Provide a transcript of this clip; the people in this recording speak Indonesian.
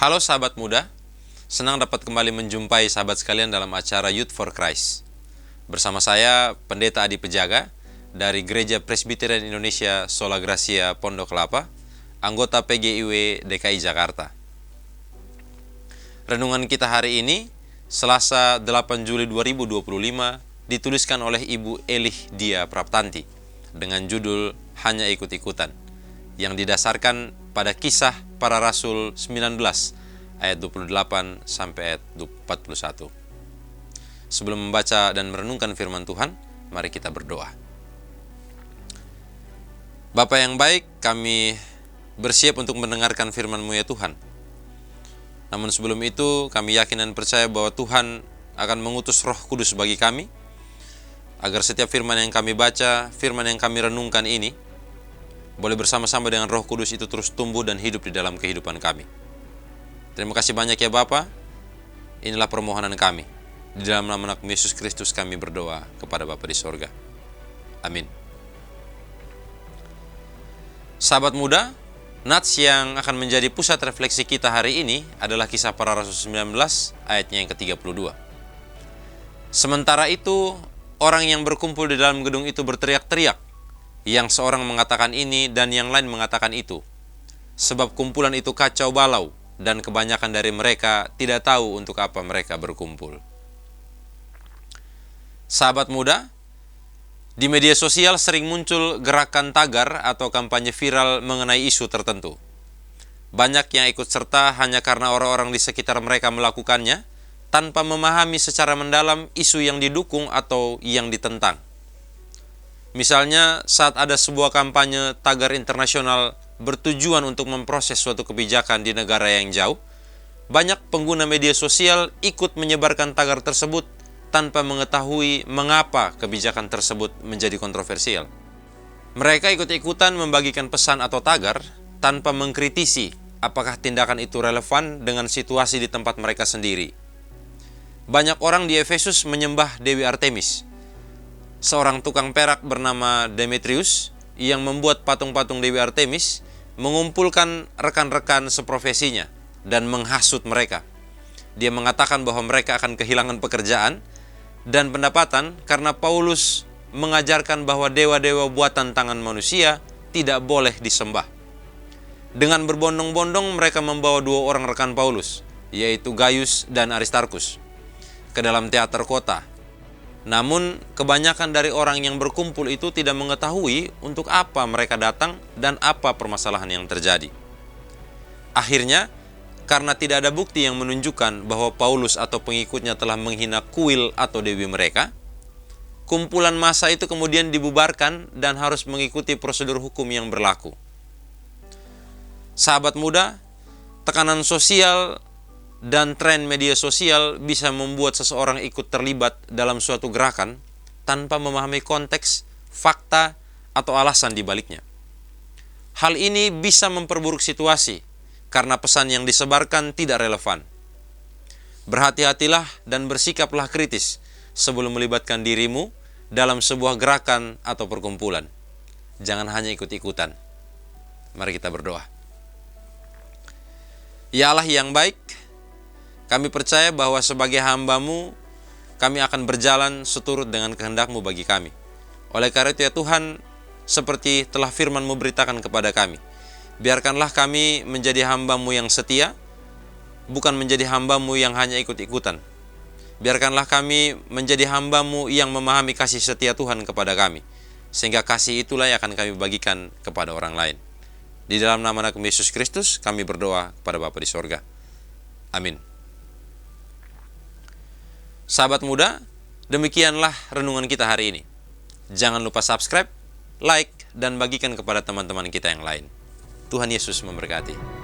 Halo sahabat muda, senang dapat kembali menjumpai sahabat sekalian dalam acara Youth for Christ. Bersama saya, Pendeta Adi Pejaga, dari Gereja Presbyterian Indonesia Sola Gracia Pondok Kelapa, anggota PGIW DKI Jakarta. Renungan kita hari ini, Selasa 8 Juli 2025, dituliskan oleh Ibu Elih Dia Praptanti, dengan judul Hanya Ikut-Ikutan, yang didasarkan pada Kisah Para Rasul 19 ayat 28 sampai ayat 41. Sebelum membaca dan merenungkan firman Tuhan, mari kita berdoa. Bapa yang baik, kami bersiap untuk mendengarkan firman-Mu ya Tuhan. Namun sebelum itu, kami yakin dan percaya bahwa Tuhan akan mengutus Roh Kudus bagi kami, agar setiap firman yang kami baca, firman yang kami renungkan ini, boleh bersama-sama dengan Roh Kudus itu terus tumbuh dan hidup di dalam kehidupan kami. Terima kasih banyak ya Bapa. Inilah permohonan kami. Di dalam nama Anak Yesus Kristus kami berdoa kepada Bapa di sorga. Amin. Sahabat muda, nats yang akan menjadi pusat refleksi kita hari ini adalah Kisah Para Rasul 19 ayatnya yang ke-32. Sementara itu, orang yang berkumpul di dalam gedung itu berteriak-teriak. Yang seorang mengatakan ini dan yang lain mengatakan itu. Sebab kumpulan itu kacau balau dan kebanyakan dari mereka tidak tahu untuk apa mereka berkumpul. Sahabat muda, di media sosial sering muncul gerakan tagar atau kampanye viral mengenai isu tertentu. Banyak yang ikut serta hanya karena orang-orang di sekitar mereka melakukannya tanpa memahami secara mendalam isu yang didukung atau yang ditentang. Misalnya, saat ada sebuah kampanye tagar internasional bertujuan untuk memproses suatu kebijakan di negara yang jauh, banyak pengguna media sosial ikut menyebarkan tagar tersebut tanpa mengetahui mengapa kebijakan tersebut menjadi kontroversial. Mereka ikut-ikutan membagikan pesan atau tagar tanpa mengkritisi apakah tindakan itu relevan dengan situasi di tempat mereka sendiri. Banyak orang di Efesus menyembah Dewi Artemis, seorang tukang perak bernama Demetrius yang membuat patung-patung Dewi Artemis, mengumpulkan rekan-rekan seprofesinya dan menghasut mereka. Dia mengatakan bahwa mereka akan kehilangan pekerjaan dan pendapatan karena Paulus mengajarkan bahwa dewa-dewa buatan tangan manusia tidak boleh disembah. Dengan berbondong-bondong mereka membawa dua orang rekan Paulus, yaitu Gaius dan Aristarkus, ke dalam teater kota. Namun, kebanyakan dari orang yang berkumpul itu tidak mengetahui untuk apa mereka datang dan apa permasalahan yang terjadi. Akhirnya, karena tidak ada bukti yang menunjukkan bahwa Paulus atau pengikutnya telah menghina kuil atau dewi mereka, kumpulan massa itu kemudian dibubarkan dan harus mengikuti prosedur hukum yang berlaku. Sahabat muda, tekanan sosial dan tren media sosial bisa membuat seseorang ikut terlibat dalam suatu gerakan tanpa memahami konteks, fakta, atau alasan di baliknya. Hal ini bisa memperburuk situasi karena pesan yang disebarkan tidak relevan. Berhati-hatilah dan bersikaplah kritis sebelum melibatkan dirimu dalam sebuah gerakan atau perkumpulan. Jangan hanya ikut-ikutan. Mari kita berdoa. Ya Allah yang baik, kami percaya bahwa sebagai hamba-Mu, kami akan berjalan seturut dengan kehendak-Mu bagi kami. Oleh karena itu ya Tuhan, seperti telah firman-Mu beritakan kepada kami, biarkanlah kami menjadi hamba-Mu yang setia, bukan menjadi hamba-Mu yang hanya ikut-ikutan. Biarkanlah kami menjadi hamba-Mu yang memahami kasih setia Tuhan kepada kami, sehingga kasih itulah yang akan kami bagikan kepada orang lain. Di dalam nama Anak Yesus Kristus, kami berdoa kepada Bapa di sorga. Amin. Sahabat muda, demikianlah renungan kita hari ini. Jangan lupa subscribe, like, dan bagikan kepada teman-teman kita yang lain. Tuhan Yesus memberkati.